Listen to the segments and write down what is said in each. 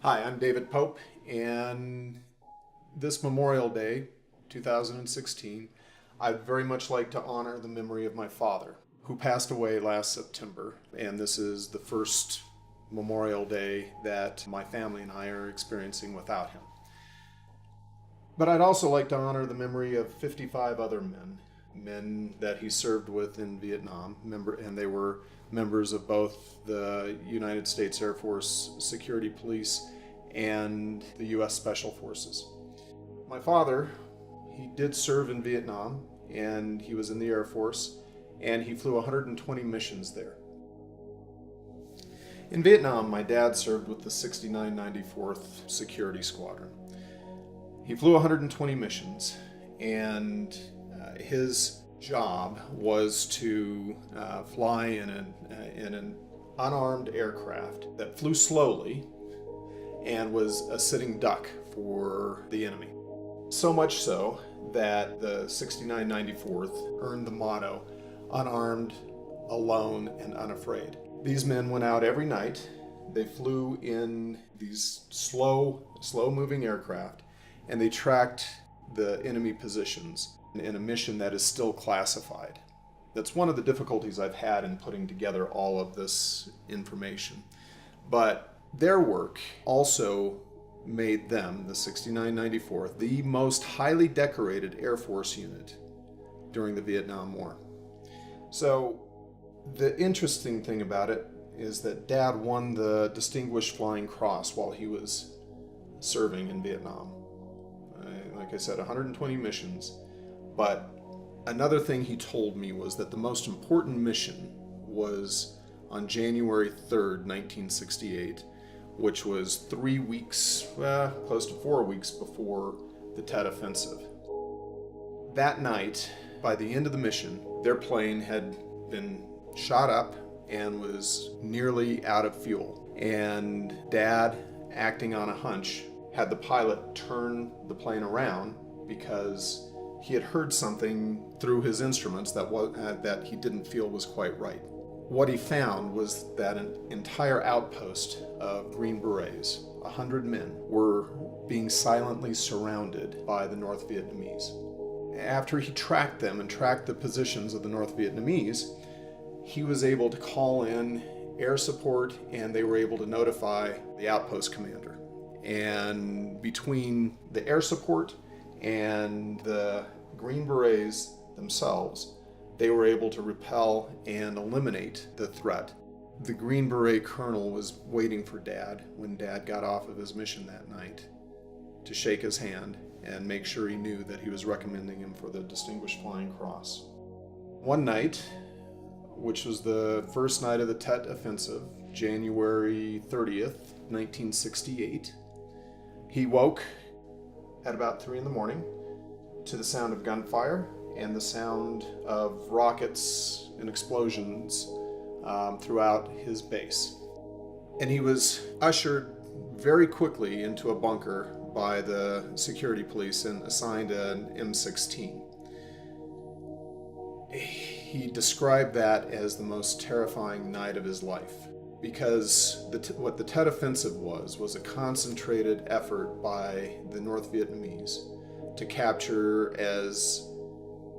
Hi, I'm David Pope, and this Memorial Day, 2016, I'd very much like to honor the memory of my father, who passed away last September, and this is the first Memorial Day that my family and I are experiencing without him. But I'd also like to honor the memory of 55 other men that he served with in Vietnam, and they were members of both the United States Air Force Security Police and the U.S. Special Forces. My father, he did serve in Vietnam, and he was in the Air Force, and he flew 120 missions there. In Vietnam, my dad served with the 6994th Security Squadron. He flew 120 missions, and his job was to fly in an unarmed aircraft that flew slowly and was a sitting duck for the enemy. So much so that the 6994th earned the motto, "Unarmed, Alone, and Unafraid." These men went out every night. They flew in these slow-moving aircraft, and they tracked the enemy positions in a mission that is still classified. That's one of the difficulties I've had in putting together all of this information. But their work also made them, the 6994th, the most highly decorated Air Force unit during the Vietnam War. So the interesting thing about it is that Dad won the Distinguished Flying Cross while he was serving in Vietnam. Like I said, 120 missions. But another thing he told me was that the most important mission was on January 3rd, 1968, which was 3 weeks, close to 4 weeks before the Tet Offensive. That night, by the end of the mission, their plane had been shot up and was nearly out of fuel. And Dad, acting on a hunch, had the pilot turn the plane around because he had heard something through his instruments that he didn't feel was quite right. What he found was that an entire outpost of Green Berets, 100 men, were being silently surrounded by the North Vietnamese. After he tracked them and tracked the positions of the North Vietnamese, he was able to call in air support, and they were able to notify the outpost commander. And between the air support and the Green Berets themselves, they were able to repel and eliminate the threat. The Green Beret colonel was waiting for Dad when Dad got off of his mission that night to shake his hand and make sure he knew that he was recommending him for the Distinguished Flying Cross. One night, which was the first night of the Tet Offensive, January 30th, 1968, he woke at about 3 in the morning to the sound of gunfire and the sound of rockets and explosions throughout his base. And he was ushered very quickly into a bunker by the security police and assigned an M16. He described that as the most terrifying night of his life, because what the Tet Offensive was a concentrated effort by the North Vietnamese to capture as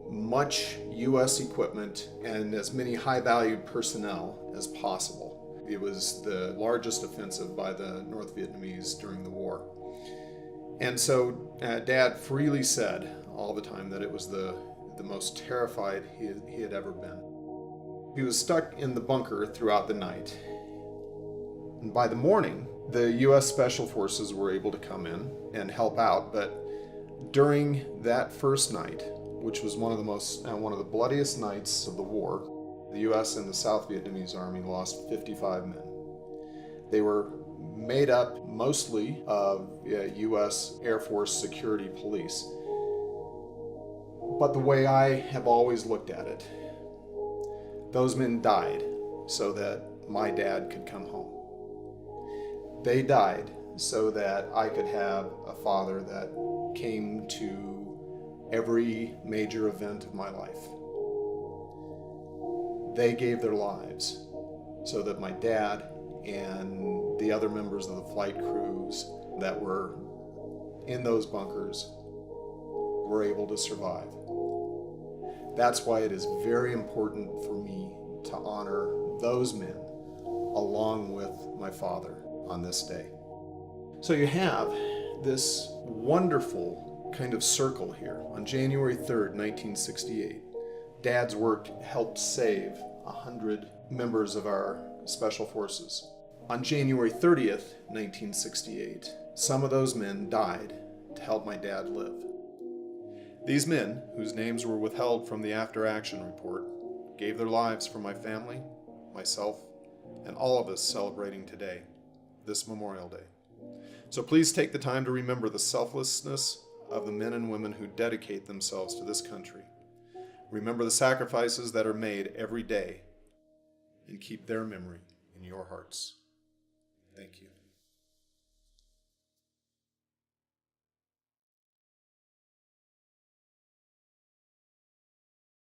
much U.S. equipment and as many high-valued personnel as possible. It was the largest offensive by the North Vietnamese during the war. And so Dad freely said all the time that it was the most terrified he had ever been. He was stuck in the bunker throughout the night. And by the morning, the U.S. Special Forces were able to come in and help out, but during that first night, which was one of the bloodiest nights of the war, the U.S. and the South Vietnamese Army lost 55 men. They were made up mostly of U.S. Air Force Security Police. But the way I have always looked at it, those men died so that my dad could come home. They died so that I could have a father that came to every major event of my life. They gave their lives so that my dad and the other members of the flight crews that were in those bunkers were able to survive. That's why it is very important for me to honor those men along with my father on this day. So you have this wonderful kind of circle here. On January 3rd, 1968, Dad's work helped save 100 members of our special forces. On January 30th, 1968, some of those men died to help my dad live. These men, whose names were withheld from the after-action report, gave their lives for my family, myself, and all of us celebrating today, this Memorial Day. So please take the time to remember the selflessness of the men and women who dedicate themselves to this country. Remember the sacrifices that are made every day, and keep their memory in your hearts. Thank you.